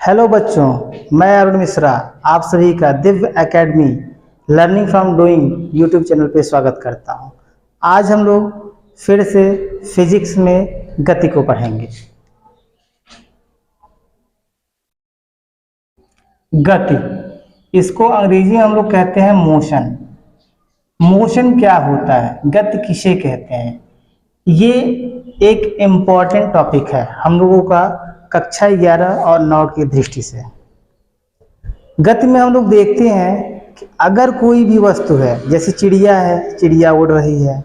Hello बच्चों, मैं अरुण मिश्रा आप सभी का Divya academy learning from doing YouTube channel पे स्वागत करता हूं। आज हम लोग फिर से फिजिक्स में गति को पढ़ेंगे। गति, इसको अंग्रेजी में हम लोग कहते हैं मोशन। मोशन क्या होता है, गति किसे कहते हैं, ये एक इम्पॉर्टेंट टॉपिक है हम लोगों का कक्षा 11 और 9 की दृष्टि से। गति में हम लोग देखते हैं कि अगर कोई भी वस्तु है, जैसे चिड़िया है, चिड़िया उड़ रही है,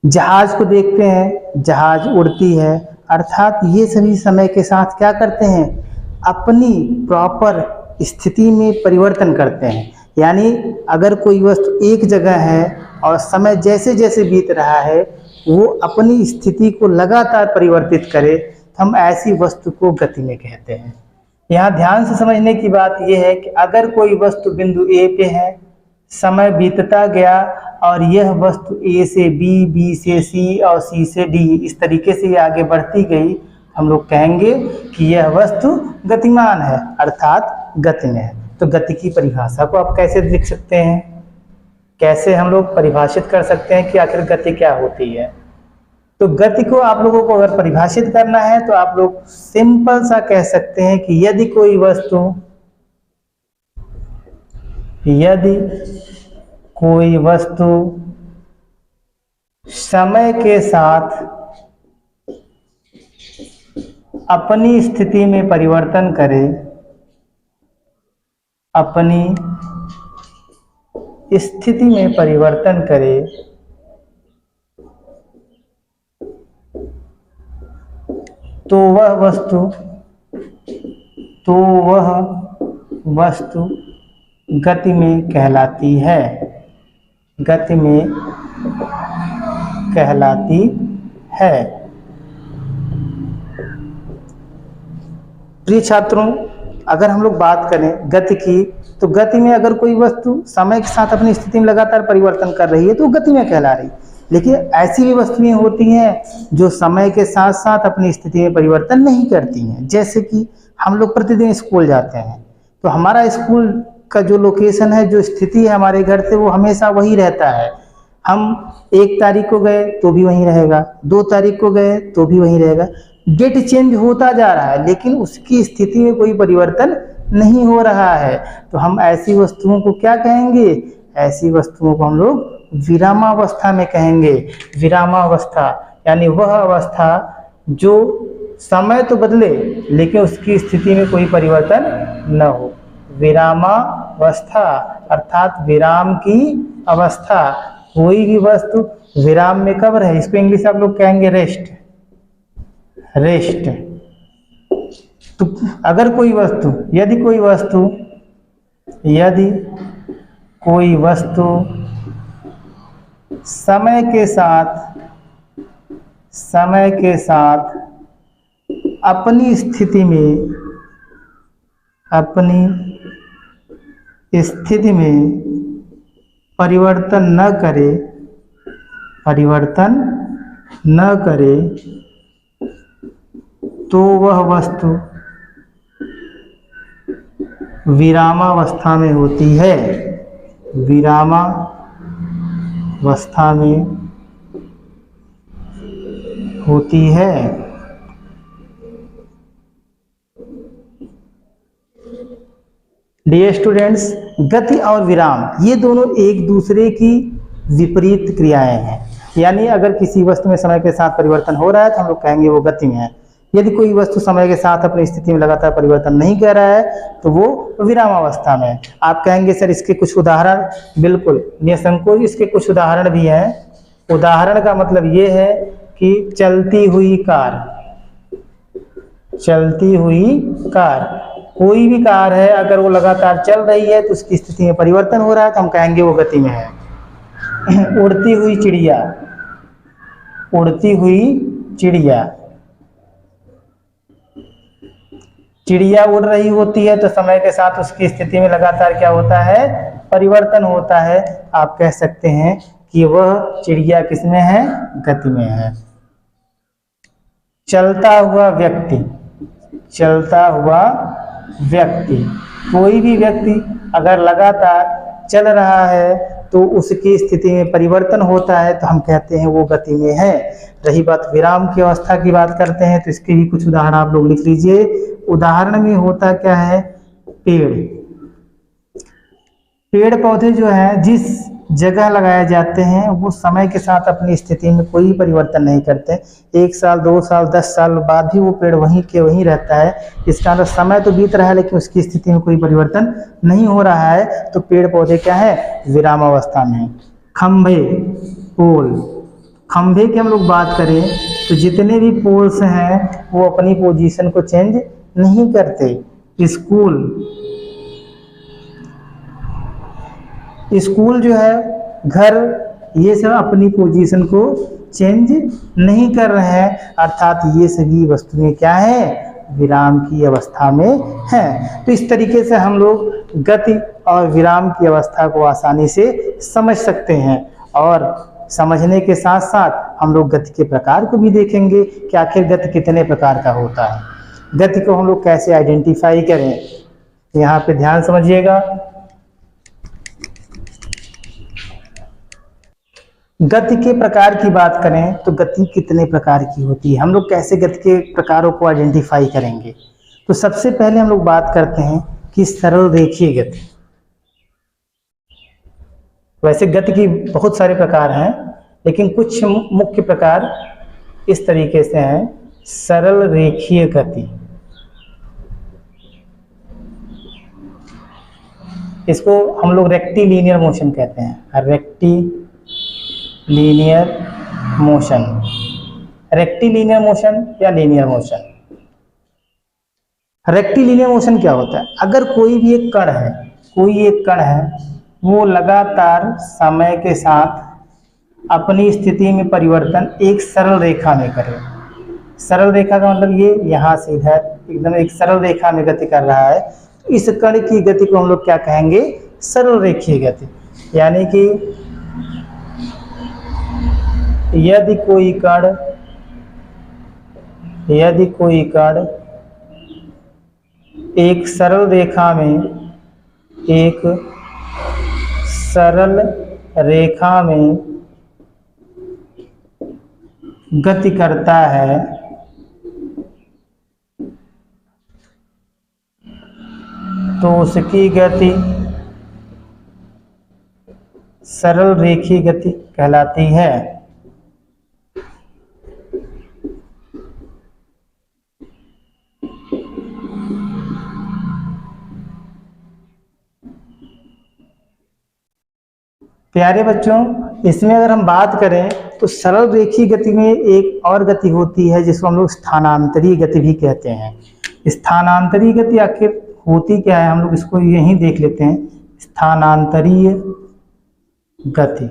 जहाज को देखते हैं, जहाज उड़ती है, अर्थात ये सभी समय के साथ क्या करते हैं, अपनी प्रॉपर स्थिति में परिवर्तन करते हैं। यानी अगर कोई वस्तु एक जगह है और समय जैसे जैसे बीत रहा है वो अपनी स्थिति को लगातार परिवर्तित करे, तो हम ऐसी वस्तु को गति में कहते हैं। यहाँ ध्यान से समझने की बात यह है कि अगर कोई वस्तु बिंदु ए पे है, समय बीतता गया और यह वस्तु ए से बी, बी से सी और सी से डी, इस तरीके से ये आगे बढ़ती गई, हम लोग कहेंगे कि यह वस्तु गतिमान है, अर्थात गति में है। तो गति की परिभाषा को आप कैसे लिख सकते हैं, कैसे हम लोग परिभाषित कर सकते हैं कि आखिर गति क्या होती है। तो गति को आप लोगों को अगर परिभाषित करना है तो आप लोग सिंपल सा कह सकते हैं कि यदि कोई वस्तु समय के साथ अपनी स्थिति में परिवर्तन करे, तो वह वस्तु गति में कहलाती है, प्रिय छात्रों, अगर हम लोग बात करें गति की, तो गति में अगर कोई वस्तु समय के साथ अपनी स्थिति में लगातार परिवर्तन कर रही है तो गति में कहला रही। लेकिन ऐसी भी वस्तुएं होती हैं जो समय के साथ साथ अपनी स्थिति में परिवर्तन नहीं करती हैं। जैसे कि हम लोग प्रतिदिन स्कूल जाते हैं तो हमारा स्कूल का जो लोकेशन है, जो स्थिति है हमारे घर से, वो हमेशा वही रहता है। हम 1 तारीख को गए तो भी वहीं रहेगा, 2 तारीख को गए तो भी वहीं रहेगा। डेट चेंज होता जा रहा है लेकिन उसकी स्थिति में कोई परिवर्तन नहीं हो रहा है। तो हम ऐसी वस्तुओं को क्या कहेंगे, ऐसी वस्तुओं को हम लोग विरामावस्था में कहेंगे। विरामावस्था यानी वह अवस्था जो समय तो बदले लेकिन उसकी स्थिति में कोई परिवर्तन न हो। विरामावस्था अर्थात विराम की अवस्था। कोई भी वस्तु विराम में कब रहे, इसको इंग्लिश आप लोग कहेंगे रेस्ट। तो अगर यदि कोई वस्तु समय के साथ अपनी स्थिति में परिवर्तन न करे तो वह वस्तु विरामावस्था में होती है। विरामावस्था में होती है। डियर स्टूडेंट्स, गति और विराम ये दोनों एक दूसरे की विपरीत क्रियाएं हैं। यानी अगर किसी वस्तु में समय के साथ परिवर्तन हो रहा है तो हम लोग कहेंगे वो गति में है। यदि कोई वस्तु समय के साथ अपनी स्थिति में लगातार परिवर्तन नहीं कर रहा है तो वो विरामावस्था में है। आप कहेंगे सर इसके कुछ उदाहरण, बिल्कुल निसंकोच इसके कुछ उदाहरण भी हैं। उदाहरण का मतलब ये है कि चलती हुई कार, कोई भी कार है अगर वो लगातार चल रही है तो उसकी स्थिति में परिवर्तन हो रहा है तो हम कहेंगे वो गति में है। उड़ती हुई चिड़िया उड़ रही होती है तो समय के साथ उसकी स्थिति में लगातार क्या होता है, परिवर्तन होता है। आप कह सकते हैं कि वह चिड़िया किसमें है, गति में है। चलता हुआ व्यक्ति। कोई भी व्यक्ति अगर लगातार चल रहा है तो उसकी स्थिति में परिवर्तन होता है तो हम कहते हैं वो गति में है। रही बात विराम की अवस्था की बात करते हैं तो इसके भी कुछ उदाहरण आप लोग लिख लीजिए। उदाहरण में होता क्या है, पेड़। पेड़ पौधे जो है जिस जगह लगाए जाते हैं वो समय के साथ अपनी स्थिति में कोई परिवर्तन नहीं करते। 1 साल 2 साल 10 साल बाद भी वो पेड़ वहीं के वहीं रहता है। इसका मतलब समय तो बीत रहा है लेकिन उसकी स्थिति में कोई परिवर्तन नहीं हो रहा है, तो पेड़ पौधे क्या है, विराम अवस्था में है। खंभे, पोल, खंभे की हम लोग बात करें तो जितने भी पोल्स हैं वो अपनी पोजीशन को चेंज नहीं करते। स्कूल जो है, घर, ये सब अपनी पोजीशन को चेंज नहीं कर रहे हैं, अर्थात ये सभी वस्तुएं क्या है, विराम की अवस्था में हैं। तो इस तरीके से हम लोग गति और विराम की अवस्था को आसानी से समझ सकते हैं और समझने के साथ साथ हम लोग गति के प्रकार को भी देखेंगे कि आखिर गति कितने प्रकार का होता है। गति को हम लोग कैसे आइडेंटिफाई करें, यहाँ पे ध्यान समझिएगा। गति के प्रकार की बात करें तो गति कितने प्रकार की होती है, हम लोग कैसे गति के प्रकारों को आइडेंटिफाई करेंगे। तो सबसे पहले हम लोग बात करते हैं कि सरल रेखीय गति। वैसे गति की बहुत सारे प्रकार हैं लेकिन कुछ मुख्य प्रकार इस तरीके से हैं। सरल रेखीय गति, इसको हम लोग रेक्टिलिनियर मोशन कहते हैं। रेक्टिलिनियर मोशन, रेक्टिलिनियर मोशन या लीनियर मोशन। रेक्टिलिनियर मोशन क्या होता है, अगर कोई भी एक कण है वो लगातार समय के साथ अपनी स्थिति में परिवर्तन एक सरल रेखा में करे। सरल रेखा का मतलब ये यहाँ से इधर एकदम एक सरल रेखा में गति कर रहा है, इस कण की गति को हम लोग क्या कहेंगे, सरल रेखीय गति। यानी कि यदि कोई कण एक सरल रेखा में गति करता है तो उसकी गति सरल रेखीय गति कहलाती है। प्यारे बच्चों, इसमें अगर हम बात करें तो सरल रेखीय गति में एक और गति होती है जिसको हम लोग स्थानांतरीय गति भी कहते हैं। स्थानांतरीय गति आखिर होती क्या है, हम लोग इसको यहीं देख लेते हैं। स्थानांतरीय गति,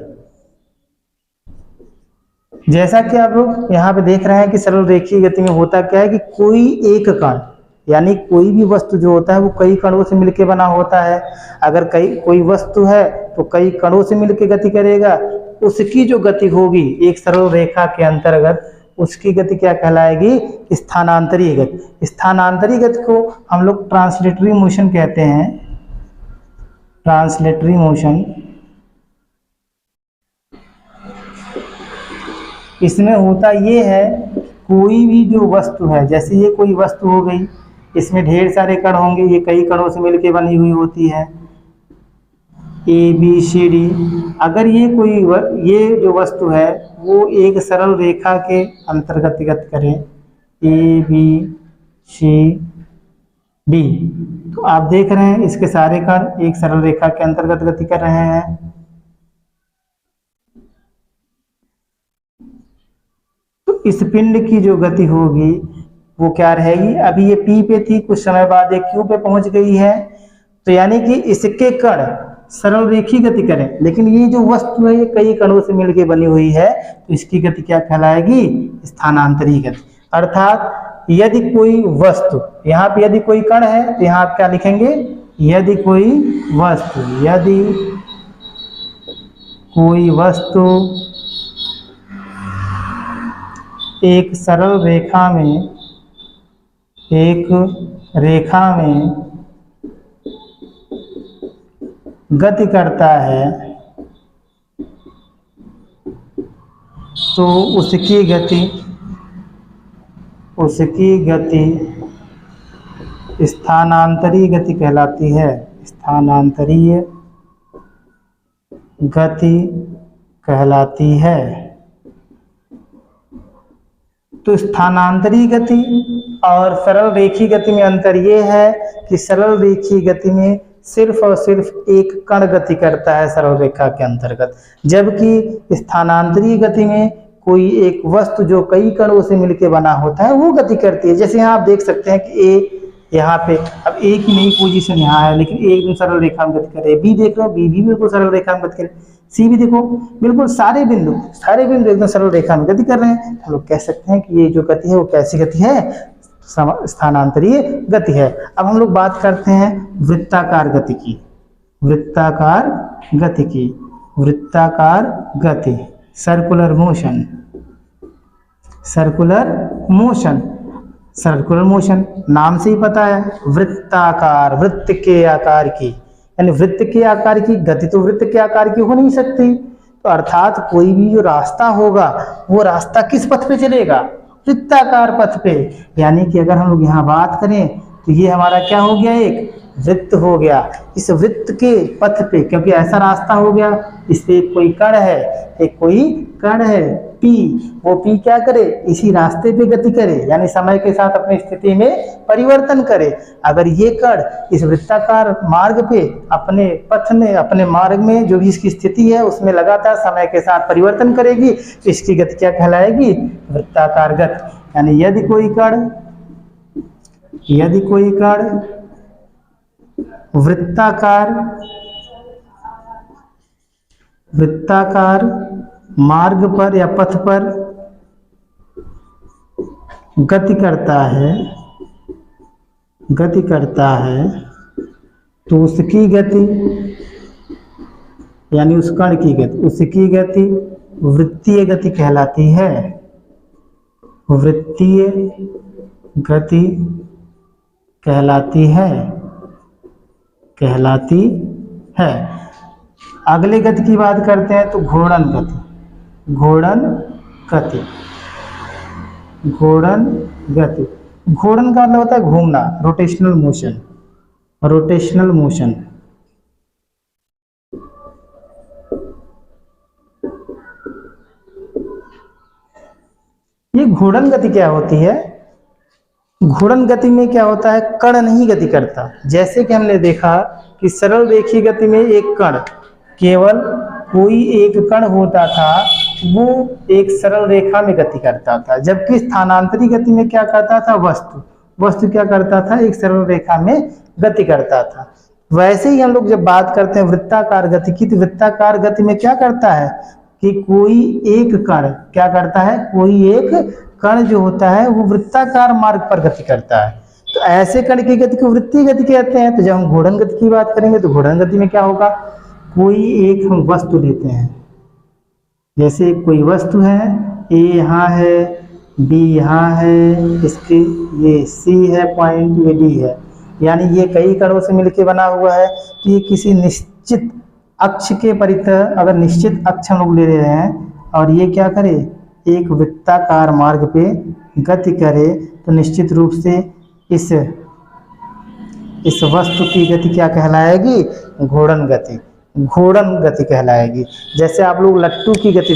जैसा कि आप लोग यहाँ पे देख रहे हैं कि सरल रेखीय गति में होता क्या है कि कोई एक कण, यानी कोई भी वस्तु जो होता है वो कई कणों से मिलकर बना होता है। अगर कोई वस्तु है तो कई कणों से मिलकर गति करेगा, उसकी जो गति होगी एक सरल रेखा के अंतर्गत, उसकी गति क्या कहलाएगी, स्थानांतरीय गति। स्थानांतरीय गति को हम लोग ट्रांसलेटरी मोशन कहते हैं। ट्रांसलेटरी मोशन, इसमें होता ये है कोई भी जो वस्तु है, जैसे ये कोई वस्तु हो गई, इसमें ढेर सारे कण होंगे, ये कई कणों से मिलकर बनी हुई होती है ABCD। अगर ये जो वस्तु है वो एक सरल रेखा के अंतर्गत गति करे ABCD, तो आप देख रहे हैं इसके सारे कण एक सरल रेखा के अंतर्गत गति कर रहे हैं। तो इस पिंड की जो गति होगी वो क्या रहेगी, अभी ये P पे थी, कुछ समय बाद ये Q पे पहुंच गई है, तो यानी कि इसके कण सरल रेखीय गति करें, लेकिन ये जो वस्तु है ये कई कणों से मिलकर बनी हुई है, तो इसकी गति क्या कहलाएगी, स्थानांतरीय गति। अर्थात यदि कोई वस्तु, यहाँ पे यदि कोई कण है तो यहाँ आप क्या लिखेंगे, यदि कोई वस्तु एक सरल रेखा में गति करता है तो उसकी गति स्थानांतरीय गति कहलाती है। स्थानांतरीय गति कहलाती है। तो स्थानांतरीय गति और सरल रेखीय गति में अंतर यह है कि सरल रेखीय गति में सिर्फ और सिर्फ एक कण गति करता है सरल रेखा के अंतर्गत, जबकि स्थानांतरीय गति में कोई एक वस्तु जो कई कणों से मिलकर बना होता है वो गति करती है। जैसे यहाँ आप देख सकते हैं कि ए यहाँ पे अब ए की नई पोजीशन यहाँ है, लेकिन ए एकदम सरल रेखा में गति कर रहे हैं। बी देख लो, बी भी बिल्कुल सरल रेखा में गति कर रहे हैं। सी भी देखो, बिल्कुल सारे बिंदु एकदम सरल रेखा में गति कर रहे हैं। हम लोग कह सकते हैं कि ये जो गति है वो कैसी गति है? स्थानांतरीय गति है। अब हम लोग बात करते हैं वृत्ताकार गति की। वृत्ताकार गति, सर्कुलर मोशन, नाम से ही पता है वृत्ताकार, वृत्त के आकार की, यानी वृत्त के आकार की गति तो वृत्त के आकार की हो नहीं सकती। तो अर्थात कोई भी जो रास्ता होगा वो रास्ता किस पथ पे चलेगा? वृत्ताकार पथ पे। यानी कि अगर हम लोग यहाँ बात करें तो ये हमारा क्या हो गया? एक वृत्त हो गया। इस वृत्त के पथ पे, क्योंकि ऐसा रास्ता हो गया, इस पे कोई कण है P, वो P क्या करे? इसी रास्ते पे गति करे, यानी समय के साथ अपनी स्थिति में परिवर्तन करे। अगर ये कण इस वृत्ताकार मार्ग पे अपने पथ में, अपने मार्ग में जो भी इसकी स्थिति है उसमें लगातार समय के साथ परिवर्तन करेगी तो इसकी गति क्या कहलाएगी? वृत्ताकार गति। यानी यदि कोई कण वृत्ताकार मार्ग पर या पथ पर गति करता है तो उसकी गति, यानी उस कण की गति, उसकी गति वृत्तीय गति कहलाती है। वृत्तीय गति कहलाती है। अगले गति की बात करते हैं तो घूर्णन गति। घूर्णन का मतलब होता है घूमना, रोटेशनल मोशन। ये घूर्णन गति क्या होती है? घूर्णन गति में क्या होता है? कण नहीं गति करता। जैसे कि हमने देखा कि सरल रेखीय गति में एक कण, केवल कोई एक कण होता था, वो एक सरल रेखा में गति करता था, जबकि स्थानांतरीय गति में क्या करता था? वस्तु क्या करता था? एक सरल रेखा में गति करता था। वैसे ही हम लोग जब बात करते हैं वृत्ताकार गति की, तो वृत्ताकार गति में क्या करता है कि कोई एक कण क्या करता है? कोई एक कण जो होता है वो वृत्ताकार मार्ग पर गति करता है। तो ऐसे कण की गति को वृत्तीय गति कहते हैं। तो जब हम घूर्णन गति की बात करेंगे तो घूर्णन गति में क्या होगा? कोई एक हम वस्तु लेते हैं, जैसे कोई वस्तु है, ए यहाँ है, बी यहाँ है, इसके ये सी है पॉइंट, ये डी है, यानी ये कई कणों से मिलकर बना हुआ है। तो ये किसी निश्चित अक्ष के परितः, अगर निश्चित अक्ष हम लोग ले रहे हैं और ये क्या करे? एक वृत्ताकार मार्ग पे गति करे, तो निश्चित रूप से इस वस्तु की गति क्या कहलाएगी? घूर्णन गति कहलाएगी। जैसे आप लोग लट्टू की गति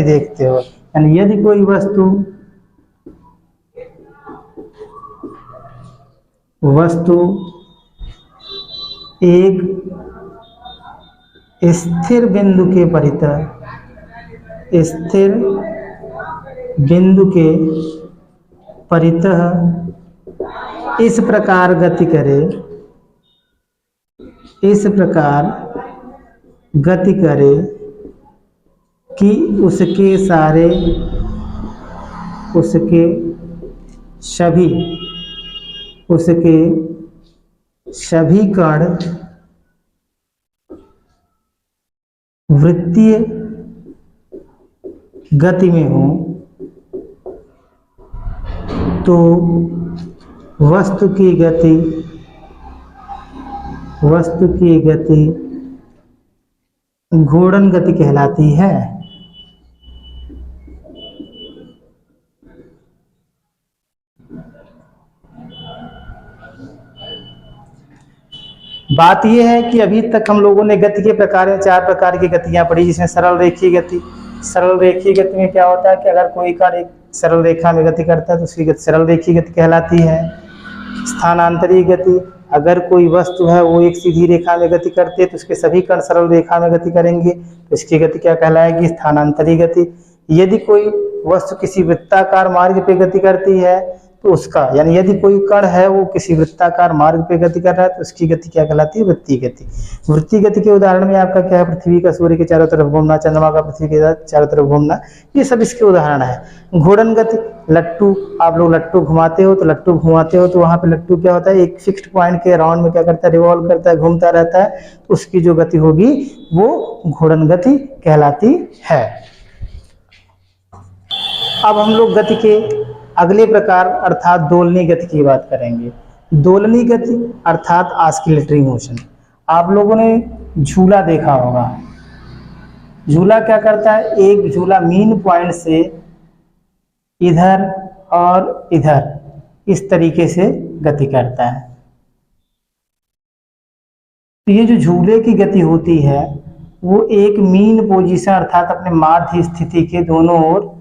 देखते हो, यानी यदि कोई वस्तु एक स्थिर बिंदु के परितः इस प्रकार गति करे कि उसके सभी कण वृत्तीय गति में हो, तो वस्तु की गति वस्तु की गति घूर्णन गति कहलाती है। बात यह है कि अभी तक हम लोगों ने गति के प्रकार में 4 प्रकार की गतियां पढ़ी, जिसमें सरल रेखीय गति। सरल रेखीय गति में क्या होता है कि अगर कोई कण एक सरल रेखा में गति करता है तो उसकी गति सरल रेखीय गति कहलाती है। स्थानांतरीय गति, अगर कोई वस्तु है वो एक सीधी रेखा में गति करती है तो उसके सभी कण सरल रेखा में गति करेंगे तो इसकी गति क्या कहलाएगी? स्थानांतरीय गति। यदि कोई वस्तु किसी वृत्ताकार मार्ग पे गति करती है तो उसका, यानी यदि कोई कण है वो किसी वृत्ताकार मार्ग पे गति कर रहा है तो उसकी गति क्या कहलाती है? वृत्तीय गति। वृत्तीय गति के उदाहरण में आपका क्या है? पृथ्वी का सूर्य के चारों तरफ घूमना, चंद्रमा का पृथ्वी के चारों तरफ घूमना, ये सब इसके उदाहरण है। घूर्णन गति, लट्टू, आप लोग लट्टू घुमाते हो तो लट्टू घुमाते हो तो वहां पे लट्टू क्या होता है? एक फिक्स्ड पॉइंट के राउंड में क्या करता है? रिवॉल्व करता है, घूमता रहता है, तो उसकी जो गति होगी वो घूर्णन गति कहलाती है। अब हम लोग गति के अगले प्रकार अर्थात दोलनीय गति की बात करेंगे। दोलनीय गति अर्थात ऑस्किलेटरी मोशन। आप लोगों ने झूला देखा होगा। झूला क्या करता है? एक झूला मीन पॉइंट से इधर और इधर इस तरीके से गति करता है। तो ये जो झूले की गति होती है वो एक मीन पोजीशन अर्थात अपने माध्य स्थिति के दोनों ओर,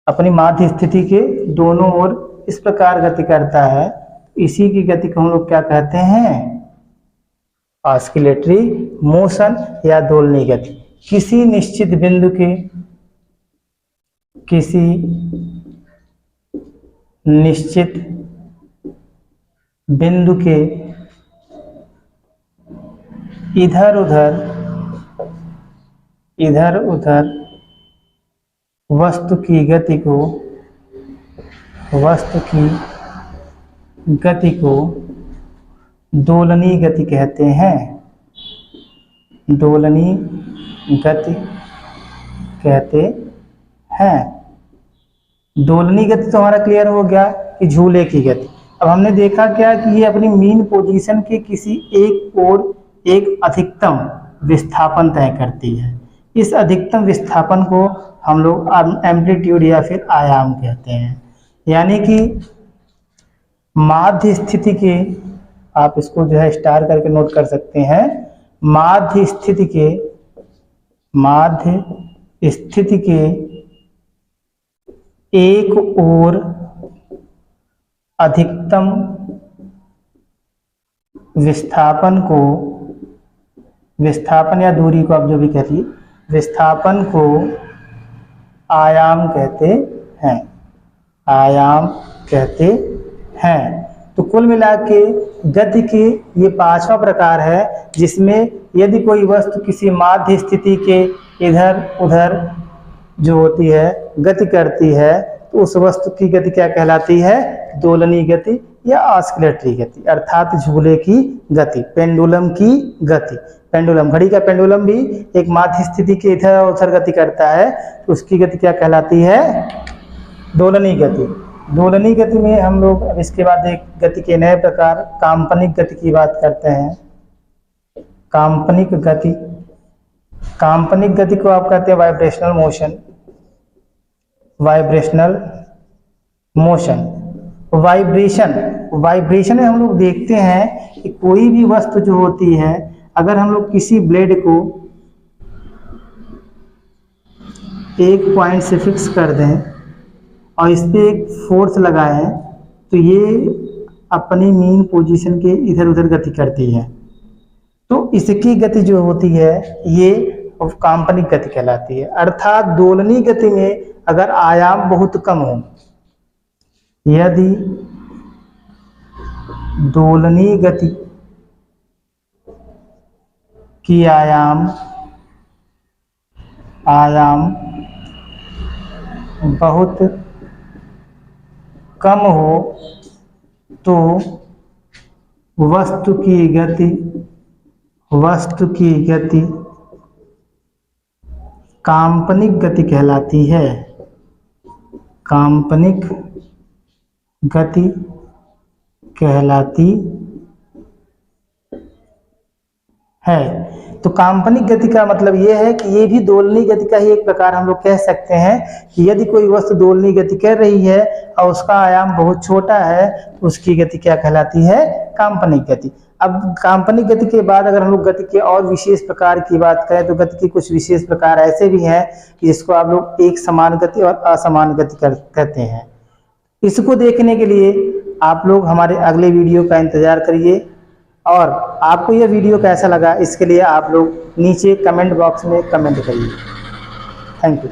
अपनी माध्य स्थिति के दोनों ओर इस प्रकार गति करता है। इसी की गति को हम लोग क्या कहते हैं? ऑस्किलेटरी मोशन या दोलनीय गति। किसी निश्चित बिंदु के, किसी निश्चित बिंदु के इधर उधर वस्तु की गति को दोलनीय गति कहते हैं। दोलनीय गति कहते हैं। दोलनीय गति तो हमारा क्लियर हो गया कि झूले की गति। अब हमने देखा क्या कि ये अपनी मीन पोजीशन के किसी एक ओर एक अधिकतम विस्थापन तय करती है। इस अधिकतम विस्थापन को हम लोग एम्पलीट्यूड या फिर आयाम कहते हैं। यानी कि माध्य स्थिति के, आप इसको जो है स्टार करके नोट कर सकते हैं, माध्य स्थिति के एक ओर अधिकतम विस्थापन या दूरी को आप जो भी कहिए, विस्थापन को आयाम कहते हैं। आयाम कहते हैं। तो कुल मिला के गति के ये 5वां प्रकार है, जिसमें यदि कोई वस्तु किसी माध्य स्थिति के इधर उधर जो होती है गति करती है तो उस वस्तु की गति क्या कहलाती है? दोलनीय गति या ऑस्किलेटरी गति अर्थात झूले की गति, पेंडुलम की गति। पेंडुलम, घड़ी का पेंडुलम भी एक माध्य स्थिति के इधर उधर गति करता है तो उसकी गति क्या कहलाती है? दोलनीय गति। दोलनीय गति में हम लोग अब इसके बाद एक गति के नए प्रकार काल्पनिक गति की बात करते हैं। काल्पनिक गति, काल्पनिक गति को आप कहते हैं vibrational motion. Vibrational motion, vibration में हम लोग देखते हैं कि कोई भी वस्तु जो होती है, अगर हम लोग किसी ब्लेड को एक पॉइंट से फिक्स कर दें और इस पे एक फोर्स लगाएं तो ये अपनी मीन पोजीशन के इधर उधर गति करती है। तो इसकी गति जो होती है ये काल्पनिक गति कहलाती है। अर्थात दोलनीय गति में अगर आयाम बहुत कम हो, यदि दोलनीय गति की आयाम बहुत कम हो तो वस्तु की गति काल्पनिक गति कहलाती है। काल्पनिक गति कहलाती है। तो काल्पनिक गति का मतलब ये है कि ये भी दोलनीय गति का ही एक प्रकार हम लोग कह सकते हैं कि यदि कोई वस्तु दोलनीय गति कर रही है और उसका आयाम बहुत छोटा है तो उसकी गति क्या कहलाती है? काल्पनिक गति। अब काल्पनिक गति के बाद अगर हम लोग गति के और विशेष प्रकार की बात करें तो गति के कुछ विशेष प्रकार ऐसे भी हैं कि जिसको आप लोग एक समान गति और असमान गति कहते हैं। इसको देखने के लिए आप लोग हमारे अगले वीडियो का इंतजार करिए, और आपको यह वीडियो कैसा लगा इसके लिए आप लोग नीचे कमेंट बॉक्स में कमेंट करिए। Thank you.